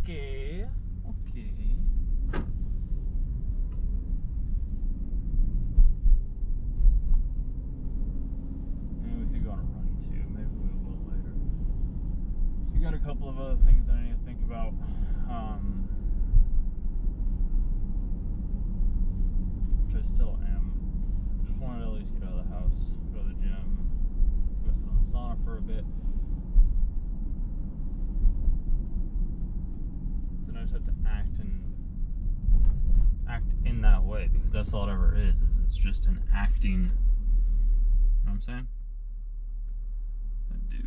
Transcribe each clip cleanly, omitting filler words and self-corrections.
Okay. Maybe we could go on a run too. Maybe we will later. I got a couple of other things that I need to think about. Which I still am. Just wanted to at least get out of the house, go to the gym, go sit in the sauna for a bit. Then I just have to act in that way, because that's all it ever is it's just an acting. You know what I'm saying? I do.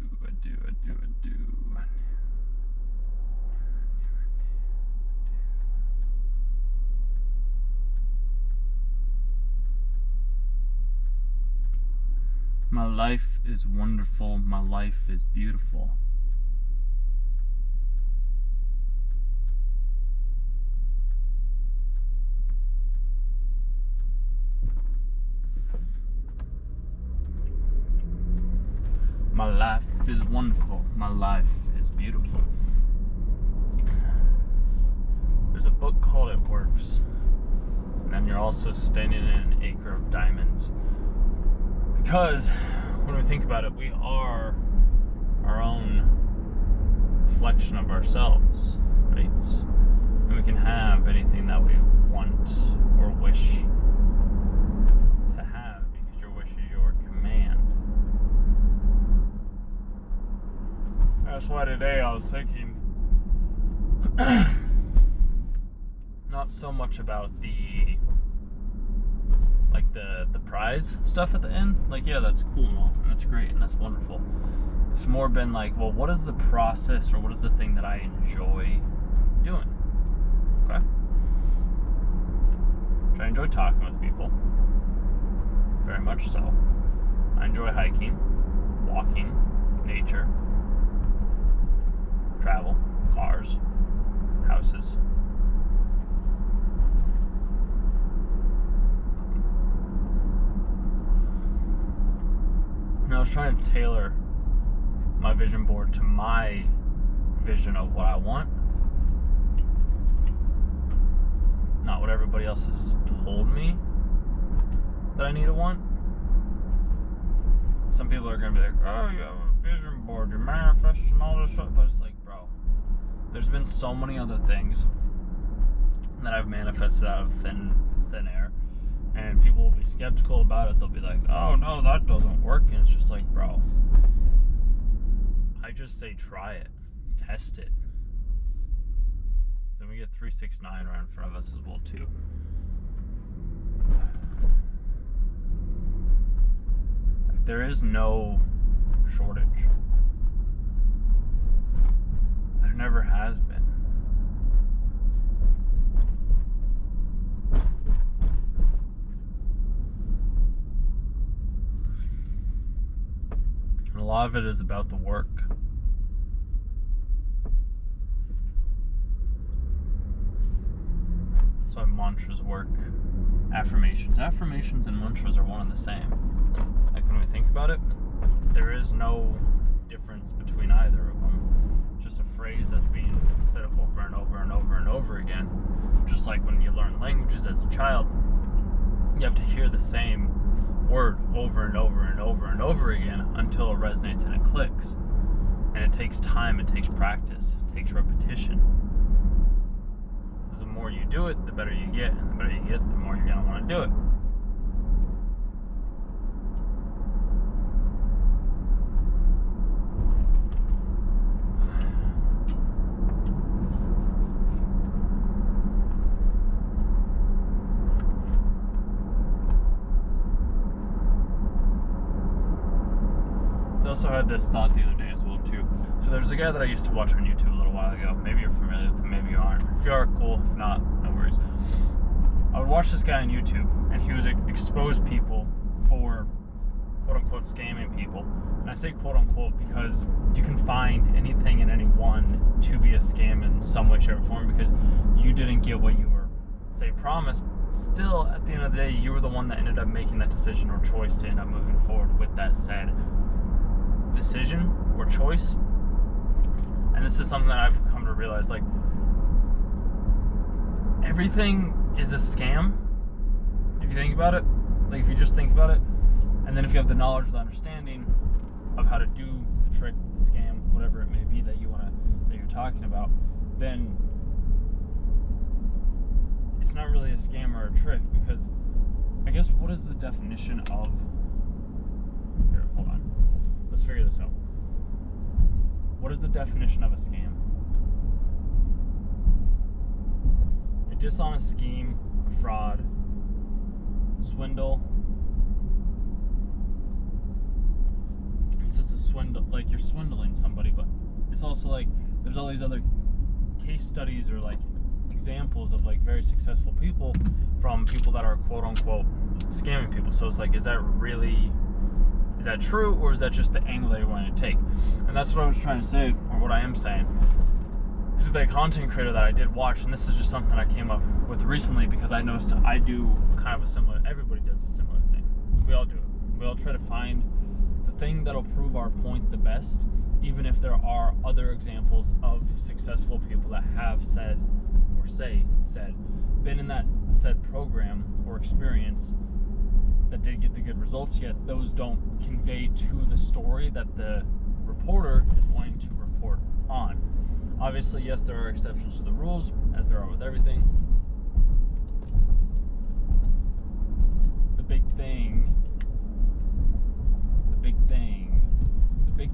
My life is wonderful. My life is beautiful. My life is wonderful. My life is beautiful. There's a book called It Works. And then you're also standing in an acre of diamonds. Because when we think about it, we are our own reflection of ourselves, right? And we can have anything that we want or wish to have, because your wish is your command. That's why today I was thinking not so much about the prize stuff at the end. Like, yeah, that's cool and all, and that's great, and that's wonderful. It's more been like, well, what is the process, or what is the thing that I enjoy doing? Okay. Which I enjoy talking with people. Very much so. I enjoy hiking, walking, nature, travel, cars, houses. And I was trying to tailor my vision board to my vision of what I want, not what everybody else has told me that I need to want. Some people are going to be like, oh, you have a vision board, you're manifesting all this stuff. But it's like, bro, there's been so many other things that I've manifested out of thin air. And people will be skeptical about it. They'll be like, oh, no, that doesn't work. And it's just like, bro, I just say try it. Test it. Then we get 369 right in front of us as well, too. There is no shortage. There never has been. And a lot of it is about the work. So mantras work. Affirmations and mantras are one and the same. Like, when we think about it, there is no difference between either of them. It's just a phrase that's being said over and over and over and over again. Just like when you learn languages as a child, you have to hear the same word over and over and over and over again until it resonates and it clicks. And it takes time, it takes practice, it takes repetition. Because the more you do it, the better you get, and the better you get, the more you're going to want to do it. I also had this thought the other day as well too. So there's a guy that I used to watch on YouTube a little while ago. Maybe you're familiar with him, maybe you aren't. If you are, cool. If not, no worries. I would watch this guy on YouTube, and he would expose people for quote-unquote scamming people. And I say quote-unquote because you can find anything and anyone to be a scam in some way, shape, or form, because you didn't get what you were, say, promised. Still, at the end of the day, you were the one that ended up making that decision or choice to end up moving forward with that said decision or choice. And this is something that I've come to realize, like, everything is a scam. If you think about it, like if you just think about it, and then if you have the knowledge, the understanding of how to do the trick, the scam, whatever it may be that you're talking about, then it's not really a scam or a trick, because I guess what is the definition of... Here, hold on. Let's figure this out. What is the definition of a scam? A dishonest scheme, a fraud, swindle. It's just a swindle, like you're swindling somebody, but it's also like there's all these other case studies or like examples of like very successful people from people that are quote unquote scamming people. So it's like, is that true, or is that just the angle that you want to take? And that's what I was trying to say, or what I am saying. This is the content creator that I did watch, and this is just something I came up with recently because I noticed I do kind of a similar, everybody does a similar thing. We all do it. We all try to find the thing that'll prove our point the best, even if there are other examples of successful people that have said, been in that said program or experience that did get the good results, yet those don't convey to the story that the reporter is wanting to report on. Obviously, yes, there are exceptions to the rules, as there are with everything. The big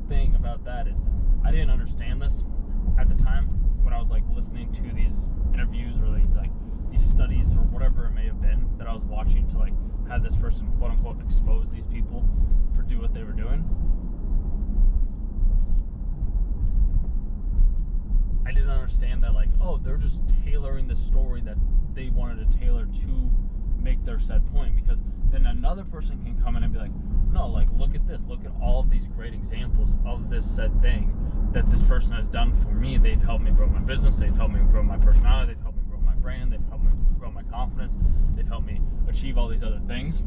thing about that is I didn't understand this at the time when I was like listening to these interviews or these studies or whatever it may have been that I was watching to like have this person quote unquote expose these people for do what they were doing. I didn't understand that, like, oh, they're just tailoring the story that they wanted to tailor to make their said point, because then another person can come in and be like, no, like, look at this, look at all of these great examples of this said thing that this person has done for me. They've helped me grow my business, they've helped me grow my personality, they've helped me grow my brand, they've helped me grow my confidence, they've helped me achieve all these other things,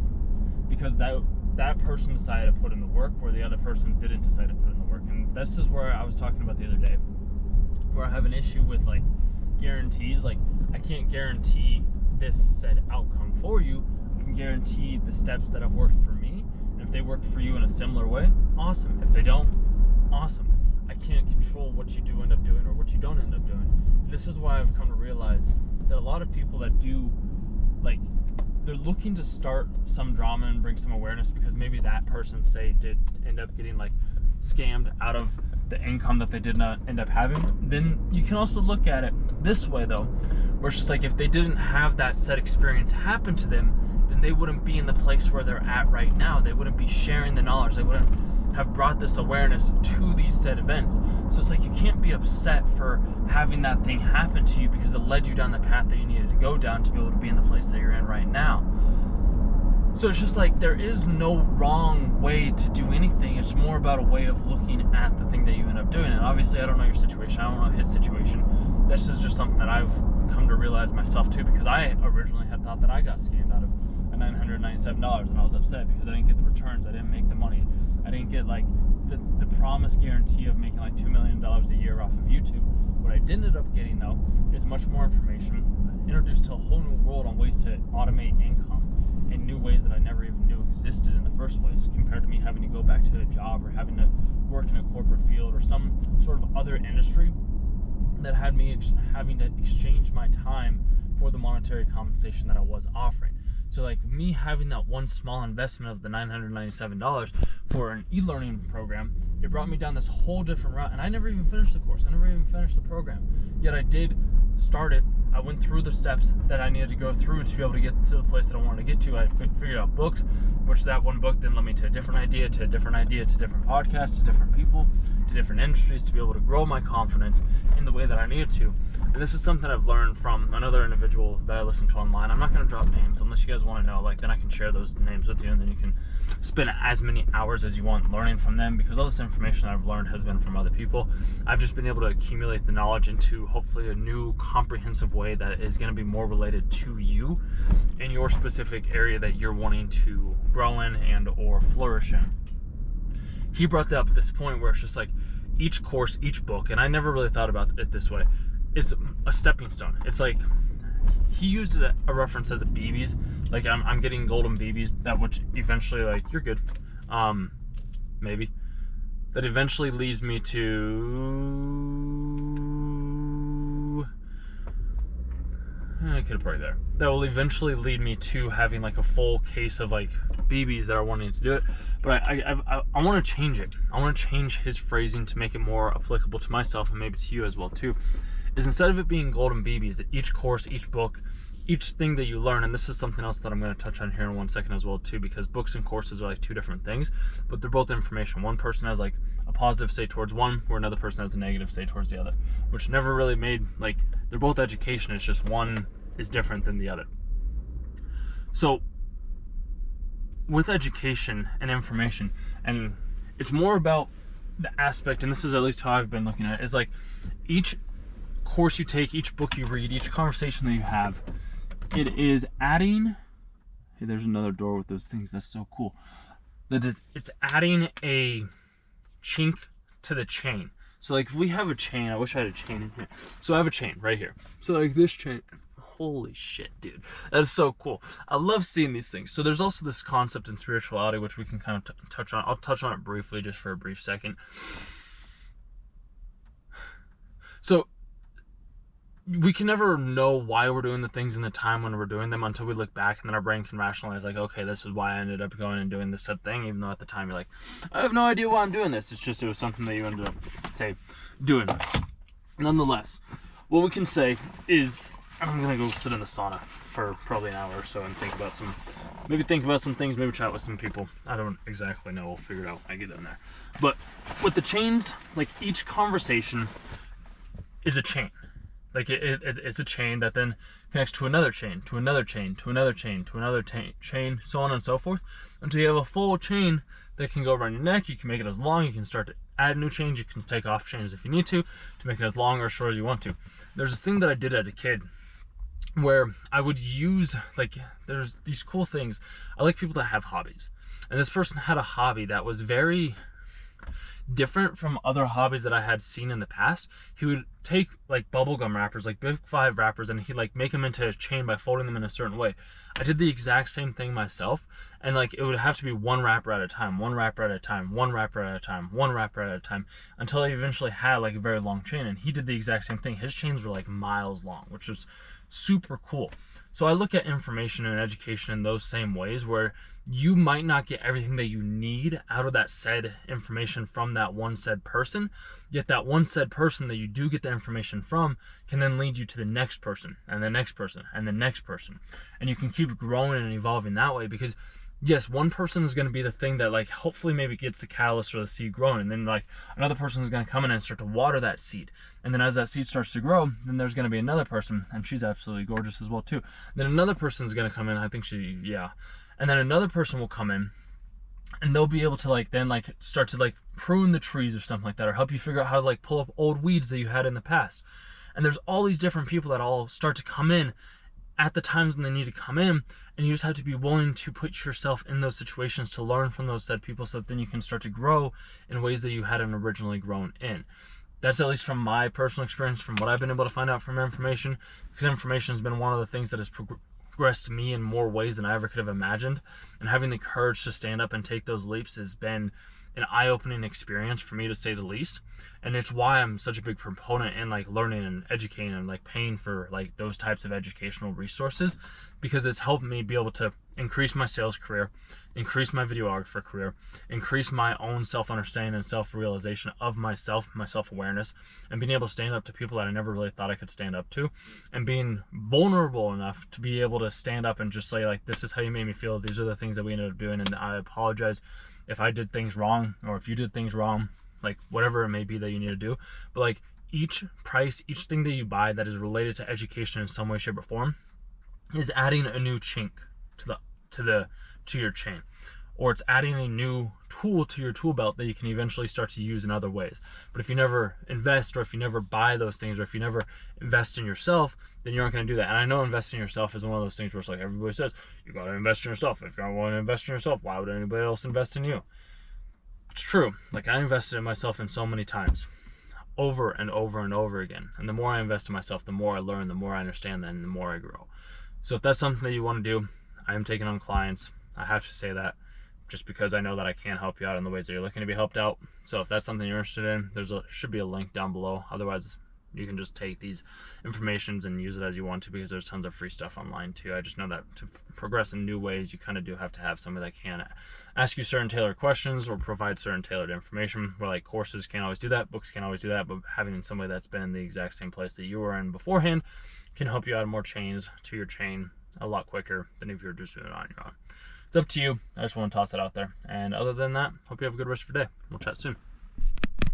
because that person decided to put in the work where the other person didn't decide to put in the work. And this is where I was talking about the other day, where I have an issue with like guarantees. Like, I can't guarantee this said outcome for you. I can guarantee the steps that have worked for me, and if they work for you in a similar way, awesome. If they don't, awesome. I can't control what you do end up doing or what you don't end up doing. And this is why I've come to realize that a lot of people that do, like, they're looking to start some drama and bring some awareness because maybe that person, say, did end up getting like scammed out of the income that they did not end up having. Then you can also look at it this way though, where it's just like, if they didn't have that said experience happen to them, then they wouldn't be in the place where they're at right now. They wouldn't be sharing the knowledge. They wouldn't have brought this awareness to these said events. So it's like, you can't be upset for having that thing happen to you because it led you down the path that you needed to go down to be able to be in the place that you're in right now. So it's just like, there is no wrong way to do anything. It's more about a way of looking at the thing that you end up doing. And obviously I don't know your situation, I don't know his situation. This is just something that I've come to realize myself too, because I originally had thought that I got scammed out of a $997, and I was upset because I didn't get the returns, I didn't make the money, I didn't get like the promised guarantee of making like $2 million a year off of YouTube. What I did end up getting though is much more information, introduced to a whole new world on ways to automate income in new ways that I never even knew existed in the first place, compared to me having to go back to a job or having to work in a corporate field or some sort of other industry that had me having to exchange my time for the monetary compensation that I was offering. So like, me having that one small investment of the $997 for an e-learning program, it brought me down this whole different route, and I never even finished the course, I never even finished the program, yet I did start it. I went through the steps that I needed to go through to be able to get to the place that I wanted to get to. I figured out books, which that one book then led me to a different idea, to a different idea, to different podcasts, to different people, to different industries, to be able to grow my confidence in the way that I needed to. And this is something I've learned from another individual that I listened to online. I'm not going to drop names unless you guys want to know, like, then I can share those names with you, and then you can spend as many hours as you want learning from them, because all this information that I've learned has been from other people. I've just been able to accumulate the knowledge into hopefully a new comprehensive way that is going to be more related to you in your specific area that you're wanting to grow in and or flourish in. He brought up this point where it's just like, each course, each book, and I never really thought about it this way, it's a stepping stone. It's like he used a reference as a BBs, like I'm getting golden BBs, that which eventually, like, you're good, maybe, that eventually leads me to, I could have put it there, that will eventually lead me to having like a full case of like BBs that are wanting to do it. But I want to change it. I want to change his phrasing to make it more applicable to myself and maybe to you as well too. Is instead of it being golden BBs, that each course, each book, each thing that you learn, and this is something else that I'm going to touch on here in 1 second as well too, because books and courses are like two different things, but they're both information. One person has like a positive say towards one, where another person has a negative say towards the other, which never really made, like, they're both education, it's just one is different than the other. So with education and information, and it's more about the aspect, and this is at least how I've been looking at it, is like each course you take, each book you read, each conversation that you have, it is adding, hey, there's another door with those things, that's so cool, that is, it's adding a chink to the chain. So like if we have a chain, I wish I had a chain in here, so I have a chain right here, so like this chain, holy shit, dude, that is so cool. I love seeing these things. So there's also this concept in spirituality, which we can kind of touch on. I'll touch on it briefly, just for a brief second. So we can never know why we're doing the things in the time when we're doing them until we look back, and then our brain can rationalize, like, okay, this is why I ended up going and doing this said thing, even though at the time you're like, I have no idea why I'm doing this. It's just, it was something that you ended up, say, doing. Nonetheless, what we can say is, I'm gonna go sit in the sauna for probably an hour or so and think about some things, maybe chat with some people. I don't exactly know, we'll figure it out when I get in there. But with the chains, like each conversation is a chain. Like it's a chain that then connects to another chain, to another chain, to another chain, to another chain, so on and so forth, until you have a full chain that can go around your neck. You can make it as long, you can start to add new chains, you can take off chains if you need to make it as long or short as you want to. There's this thing that I did as a kid where I would use, like, there's these cool things. I like people that have hobbies. And this person had a hobby that was very different from other hobbies that I had seen in the past. He would take like bubblegum wrappers, like Big 5 wrappers, and he'd like make them into a chain by folding them in a certain way. I did the exact same thing myself, and like it would have to be one wrapper at a time, one wrapper at a time, one wrapper at a time, one wrapper at a time, until I eventually had like a very long chain. And he did the exact same thing. His chains were like miles long, which was super cool. So I look at information and education in those same ways, where you might not get everything that you need out of that said information from that one said person, yet that one said person that you do get the information from can then lead you to the next person and the next person and the next person. And you can keep growing and evolving that way, because yes, one person is going to be the thing that like hopefully maybe gets the catalyst or the seed growing, and then like another person is going to come in and start to water that seed, and then as that seed starts to grow, then there's going to be another person, and she's absolutely gorgeous as well too. Then another person is going to come in, I think and then another person will come in, and they'll be able to like then like start to like prune the trees or something like that, or help you figure out how to like pull up old weeds that you had in the past. And there's all these different people that all start to come in at the times when they need to come in, and you just have to be willing to put yourself in those situations to learn from those said people, so that then you can start to grow in ways that you hadn't originally grown in. That's at least from my personal experience, from what I've been able to find out from information, because information has been one of the things that has progressed me in more ways than I ever could have imagined. And having the courage to stand up and take those leaps has been an eye-opening experience for me, to say the least. And it's why I'm such a big proponent in like learning and educating and like paying for like those types of educational resources, because it's helped me be able to increase my sales career, increase my videographer career, increase my own self-understanding and self-realization of myself, my self-awareness, and being able to stand up to people that I never really thought I could stand up to, and being vulnerable enough to be able to stand up and just say like, this is how you made me feel, these are the things that we ended up doing, and I apologize if I did things wrong, or if you did things wrong, like whatever it may be that you need to do. But like each price, each thing that you buy that is related to education in some way, shape, or form is adding a new chink to your chain, or it's adding a new tool to your tool belt that you can eventually start to use in other ways. But if you never invest, or if you never buy those things, or if you never invest in yourself, then you aren't going to do that. And I know investing in yourself is one of those things where it's like everybody says, you got to invest in yourself. If you don't want to invest in yourself, why would anybody else invest in you? It's true. Like I invested in myself in so many times over and over and over again. And the more I invest in myself, the more I learn, the more I understand, and the more I grow. So if that's something that you want to do, I am taking on clients. I have to say that just because I know that I can help you out in the ways that you're looking to be helped out. So if that's something you're interested in, should be a link down below. Otherwise, you can just take these informations and use it as you want to, because there's tons of free stuff online too. I just know that to progress in new ways, you kind of do have to have somebody that can ask you certain tailored questions or provide certain tailored information. Where like courses can't always do that, books can't always do that, but having somebody that's been in the exact same place that you were in beforehand can help you add more chains to your chain a lot quicker than if you're just doing it on your own. It's up to you. I just want to toss it out there. And other than that, hope you have a good rest of your day. We'll chat soon.